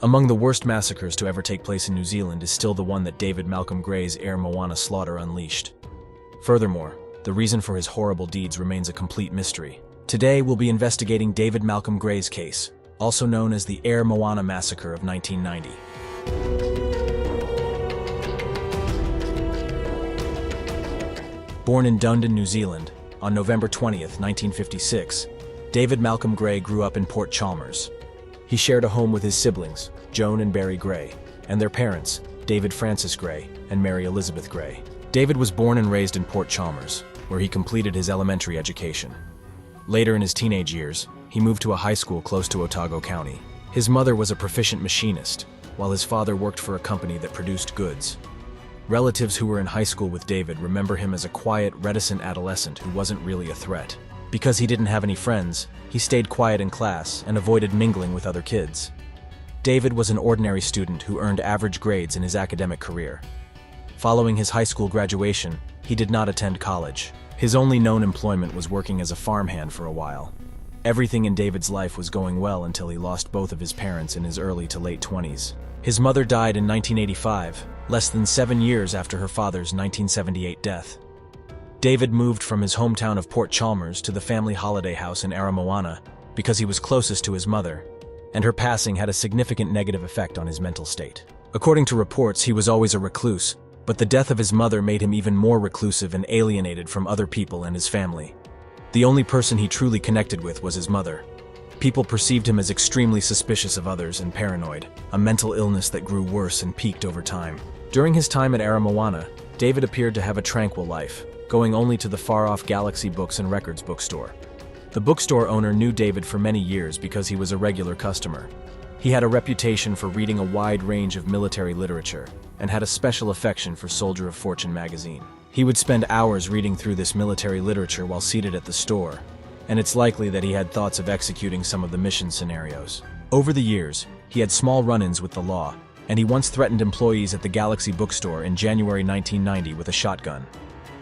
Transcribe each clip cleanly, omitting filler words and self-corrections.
Among the worst massacres to ever take place in New Zealand is still the one that David Malcolm Gray's Aramoana slaughter unleashed. Furthermore, the reason for his horrible deeds remains a complete mystery. Today we'll be investigating David Malcolm Gray's case, also known as the Aramoana Massacre of 1990. Born in Dunedin, New Zealand, on November 20th, 1956, David Malcolm Gray grew up in Port Chalmers. He shared a home with his siblings, Joan and Barry Gray, and their parents, David Francis Gray and Mary Elizabeth Gray. David was born and raised in Port Chalmers, where he completed his elementary education. Later in his teenage years, he moved to a high school close to Otago County. His mother was a proficient machinist, while his father worked for a company that produced goods. Relatives who were in high school with David remember him as a quiet, reticent adolescent who wasn't really a threat. Because he didn't have any friends, he stayed quiet in class and avoided mingling with other kids. David was an ordinary student who earned average grades in his academic career. Following his high school graduation, he did not attend college. His only known employment was working as a farmhand for a while. Everything in David's life was going well until he lost both of his parents in his early to late 20s. His mother died in 1985, less than 7 years after her father's 1978 death. David moved from his hometown of Port Chalmers to the family holiday house in Aramoana because he was closest to his mother, and her passing had a significant negative effect on his mental state. According to reports, he was always a recluse, but the death of his mother made him even more reclusive and alienated from other people and his family. The only person he truly connected with was his mother. People perceived him as extremely suspicious of others and paranoid, a mental illness that grew worse and peaked over time. During his time at Aramoana, David appeared to have a tranquil life, going only to the far-off Galaxy Books and Records bookstore. The bookstore owner knew David for many years because he was a regular customer. He had a reputation for reading a wide range of military literature and had a special affection for Soldier of Fortune magazine. He would spend hours reading through this military literature while seated at the store, and it's likely that he had thoughts of executing some of the mission scenarios. Over the years, he had small run-ins with the law, and he once threatened employees at the Galaxy bookstore in January 1990 with a shotgun.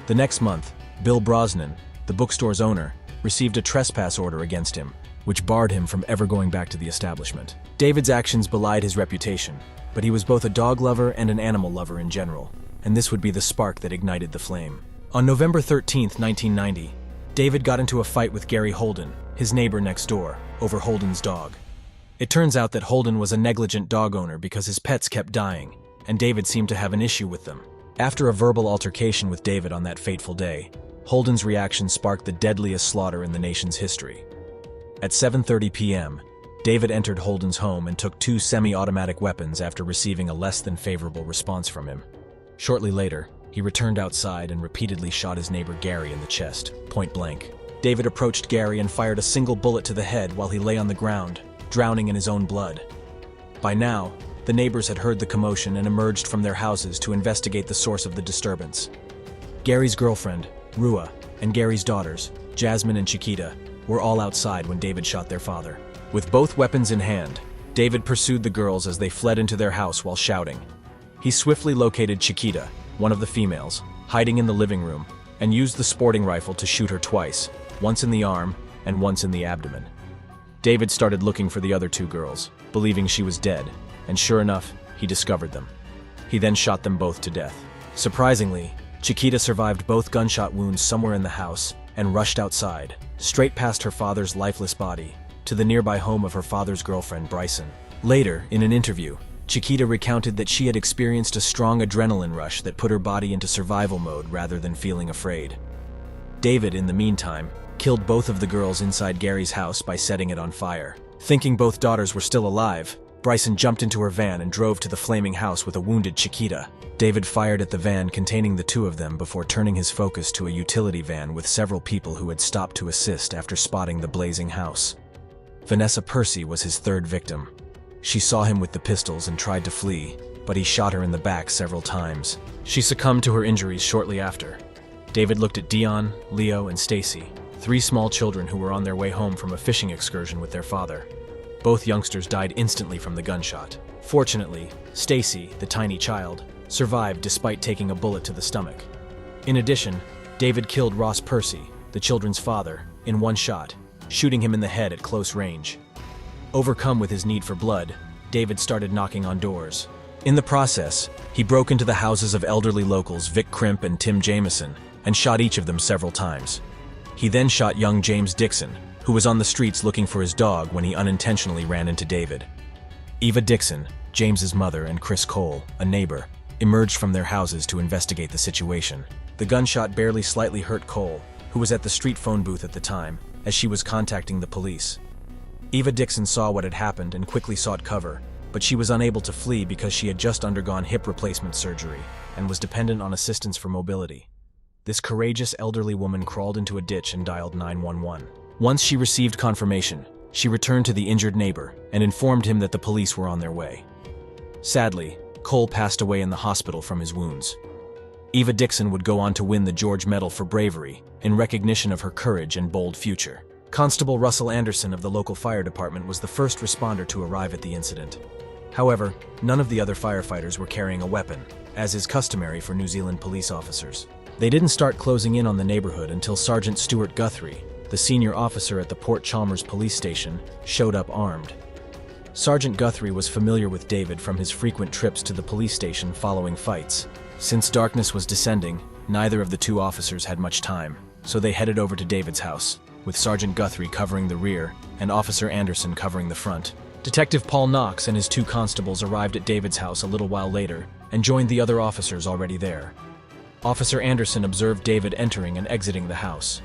The next month, Bill Brosnan, the bookstore's owner, received a trespass order against him, which barred him from ever going back to the establishment. David's actions belied his reputation, but he was both a dog lover and an animal lover in general, and this would be the spark that ignited the flame. On November 13, 1990, David got into a fight with Gary Holden, his neighbor next door, over Holden's dog. It turns out that Holden was a negligent dog owner because his pets kept dying, and David seemed to have an issue with them. After a verbal altercation with David on that fateful day, Holden's reaction sparked the deadliest slaughter in the nation's history. At 7:30 p.m., David entered Holden's home and took 2 semi-automatic weapons after receiving a less than favorable response from him. Shortly later, he returned outside and repeatedly shot his neighbor Gary in the chest, point blank. David approached Gary and fired a single bullet to the head while he lay on the ground, drowning in his own blood. By now, the neighbors had heard the commotion and emerged from their houses to investigate the source of the disturbance. Gary's girlfriend, Rua, and Gary's daughters, Jasmine and Chiquita, were all outside when David shot their father. With both weapons in hand, David pursued the girls as they fled into their house while shouting. He swiftly located Chiquita, one of the females, hiding in the living room, and used the sporting rifle to shoot her twice, once in the arm and once in the abdomen. David started looking for the other 2 girls, believing she was dead, and sure enough, he discovered them. He then shot them both to death. Surprisingly, Chiquita survived both gunshot wounds somewhere in the house and rushed outside, straight past her father's lifeless body, to the nearby home of her father's girlfriend, Bryson. Later, in an interview, Chiquita recounted that she had experienced a strong adrenaline rush that put her body into survival mode rather than feeling afraid. David, in the meantime, killed both of the girls inside Gary's house by setting it on fire. Thinking both daughters were still alive, Bryson jumped into her van and drove to the flaming house with a wounded Chiquita. David fired at the van containing the 2 of them before turning his focus to a utility van with several people who had stopped to assist after spotting the blazing house. Vanessa Percy was his 3rd victim. She saw him with the pistols and tried to flee, but he shot her in the back several times. She succumbed to her injuries shortly after. David looked at Dion, Leo, and Stacy, 3 small children who were on their way home from a fishing excursion with their father. Both youngsters died instantly from the gunshot. Fortunately, Stacy, the tiny child, survived despite taking a bullet to the stomach. In addition, David killed Ross Percy, the children's father, in 1 shot, shooting him in the head at close range. Overcome with his need for blood, David started knocking on doors. In the process, he broke into the houses of elderly locals Vic Crimp and Tim Jameson and shot each of them several times. He then shot young James Dixon, who was on the streets looking for his dog when he unintentionally ran into David. Eva Dixon, James's mother, and Chris Cole, a neighbor, emerged from their houses to investigate the situation. The gunshot barely slightly hurt Cole, who was at the street phone booth at the time, as she was contacting the police. Eva Dixon saw what had happened and quickly sought cover, but she was unable to flee because she had just undergone hip replacement surgery and was dependent on assistance for mobility. This courageous elderly woman crawled into a ditch and dialed 911. Once she received confirmation, she returned to the injured neighbor and informed him that the police were on their way. Sadly, Cole passed away in the hospital from his wounds. Eva Dixon would go on to win the George Medal for bravery in recognition of her courage and bold future. Constable Russell Anderson of the local fire department was the first responder to arrive at the incident. However, none of the other firefighters were carrying a weapon, as is customary for New Zealand police officers. They didn't start closing in on the neighborhood until Sergeant Stuart Guthrie, the senior officer at the Port Chalmers police station, showed up armed. Sergeant Guthrie was familiar with David from his frequent trips to the police station following fights. Since darkness was descending, neither of the two officers had much time, so they headed over to David's house, with Sergeant Guthrie covering the rear and Officer Anderson covering the front. Detective Paul Knox and his two constables arrived at David's house a little while later and joined the other officers already there. Officer Anderson observed David entering and exiting the house.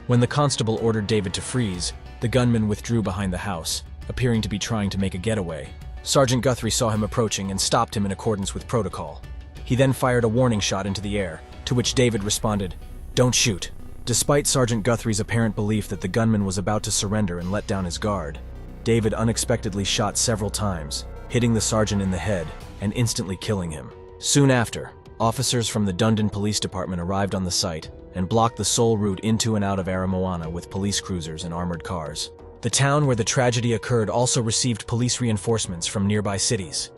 When the constable ordered David to freeze, the gunman withdrew behind the house, appearing to be trying to make a getaway. Sergeant Guthrie saw him approaching and stopped him in accordance with protocol. He then fired a warning shot into the air, to which David responded, "Don't shoot." Despite Sergeant Guthrie's apparent belief that the gunman was about to surrender and let down his guard, David unexpectedly shot several times, hitting the sergeant in the head and instantly killing him. Soon after, officers from the Dundon Police Department arrived on the site and blocked the sole route into and out of Aramoana with police cruisers and armored cars. The town where the tragedy occurred also received police reinforcements from nearby cities.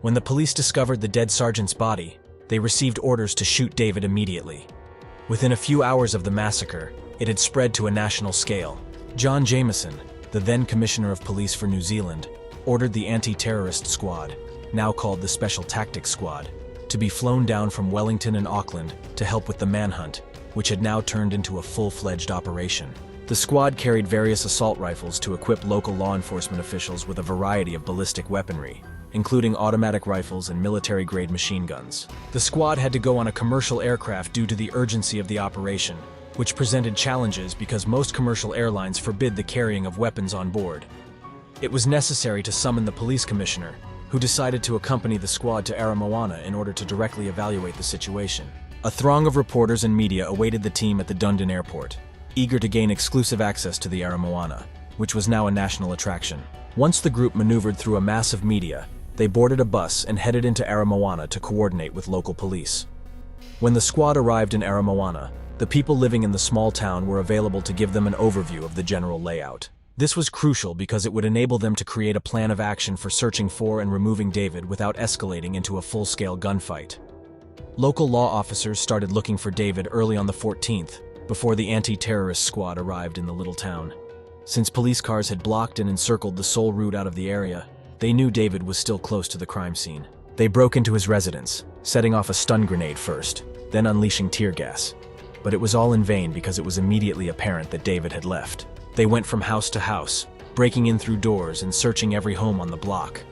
When the police discovered the dead sergeant's body, they received orders to shoot David immediately. Within a few hours of the massacre, it had spread to a national scale. John Jameson, the then Commissioner of Police for New Zealand, ordered the Anti-Terrorist Squad, now called the Special Tactics Squad, to be flown down from Wellington and Auckland to help with the manhunt, which had now turned into a full-fledged operation. The squad carried various assault rifles to equip local law enforcement officials with a variety of ballistic weaponry, including automatic rifles and military-grade machine guns. The squad had to go on a commercial aircraft due to the urgency of the operation, which presented challenges because most commercial airlines forbid the carrying of weapons on board. It was necessary to summon the police commissioner, who decided to accompany the squad to Aramoana in order to directly evaluate the situation. A throng of reporters and media awaited the team at the Dundon airport, eager to gain exclusive access to the Aramoana, which was now a national attraction. Once the group maneuvered through a mass of media, they boarded a bus and headed into Aramoana to coordinate with local police. When the squad arrived in Aramoana, the people living in the small town were available to give them an overview of the general layout. This was crucial because it would enable them to create a plan of action for searching for and removing David without escalating into a full-scale gunfight. Local law officers started looking for David early on the 14th, before the anti-terrorist squad arrived in the little town. Since police cars had blocked and encircled the sole route out of the area, they knew David was still close to the crime scene. They broke into his residence, setting off a stun grenade first, then unleashing tear gas. But it was all in vain because it was immediately apparent that David had left. They went from house to house, breaking in through doors and searching every home on the block.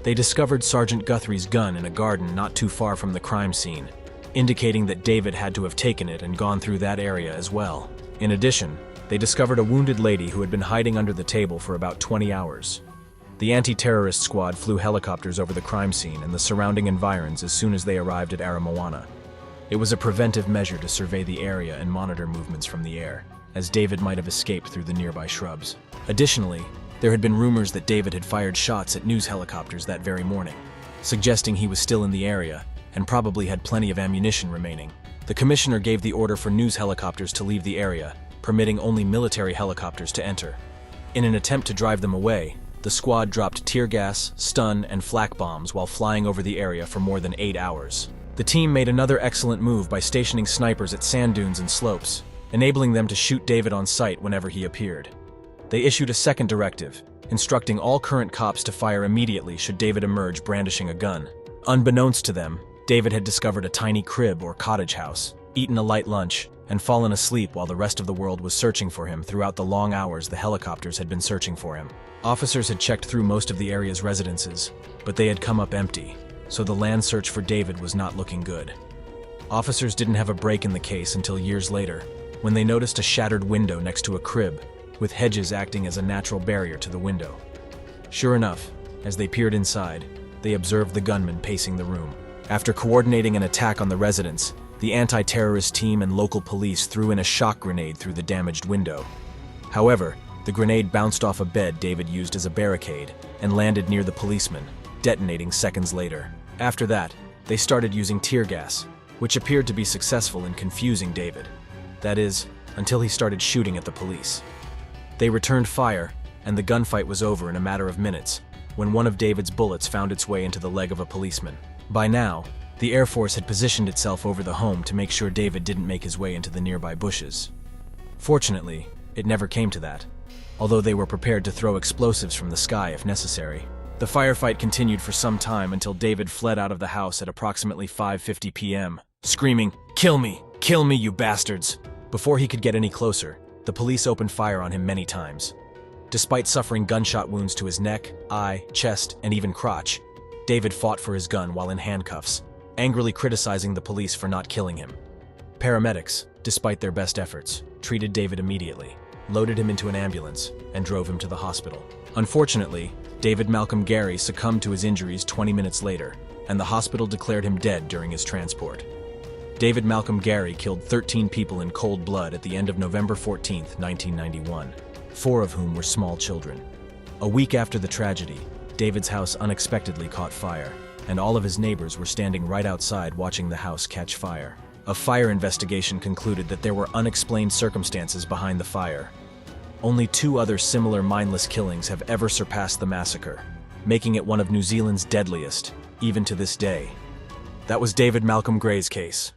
They discovered Sergeant Guthrie's gun in a garden not too far from the crime scene, indicating that David had to have taken it and gone through that area as well. In addition, they discovered a wounded lady who had been hiding under the table for about 20 hours. The anti-terrorist squad flew helicopters over the crime scene and the surrounding environs as soon as they arrived at Aramoana. It was a preventive measure to survey the area and monitor movements from the air, as David might have escaped through the nearby shrubs. Additionally, there had been rumors that David had fired shots at news helicopters that very morning, suggesting he was still in the area and probably had plenty of ammunition remaining. The commissioner gave the order for news helicopters to leave the area, permitting only military helicopters to enter. In an attempt to drive them away, the squad dropped tear gas, stun, and flak bombs while flying over the area for more than 8 hours. The team made another excellent move by stationing snipers at sand dunes and slopes, enabling them to shoot David on sight whenever he appeared. They issued a second directive, instructing all current cops to fire immediately should David emerge brandishing a gun. Unbeknownst to them, David had discovered a tiny crib or cottage house, eaten a light lunch, and fallen asleep while the rest of the world was searching for him throughout the long hours the helicopters had been searching for him. Officers had checked through most of the area's residences, but they had come up empty, so the land search for David was not looking good. Officers didn't have a break in the case until years later, when they noticed a shattered window next to a crib, with hedges acting as a natural barrier to the window. Sure enough, as they peered inside, they observed the gunman pacing the room. After coordinating an attack on the residence, the anti-terrorist team and local police threw in a shock grenade through the damaged window. However, the grenade bounced off a bed David used as a barricade and landed near the policeman, detonating seconds later. After that, they started using tear gas, which appeared to be successful in confusing David. That is, until he started shooting at the police. They returned fire, and the gunfight was over in a matter of minutes, when one of David's bullets found its way into the leg of a policeman. By now, the Air Force had positioned itself over the home to make sure David didn't make his way into the nearby bushes. Fortunately, it never came to that, although they were prepared to throw explosives from the sky if necessary. The firefight continued for some time until David fled out of the house at approximately 5:50 p.m., screaming, "Kill me! Kill me, you bastards!" Before he could get any closer, the police opened fire on him many times. Despite suffering gunshot wounds to his neck, eye, chest, and even crotch, David fought for his gun while in handcuffs, angrily criticizing the police for not killing him. Paramedics, despite their best efforts, treated David immediately, loaded him into an ambulance, and drove him to the hospital. Unfortunately, David Malcolm Gary succumbed to his injuries 20 minutes later, and the hospital declared him dead during his transport. David Malcolm Gary killed 13 people in cold blood at the end of November 14, 1991, 4 of whom were small children. A week after the tragedy, David's house unexpectedly caught fire, and all of his neighbors were standing right outside watching the house catch fire. A fire investigation concluded that there were unexplained circumstances behind the fire. Only 2 other similar mindless killings have ever surpassed the massacre, making it one of New Zealand's deadliest, even to this day. That was David Malcolm Gray's case.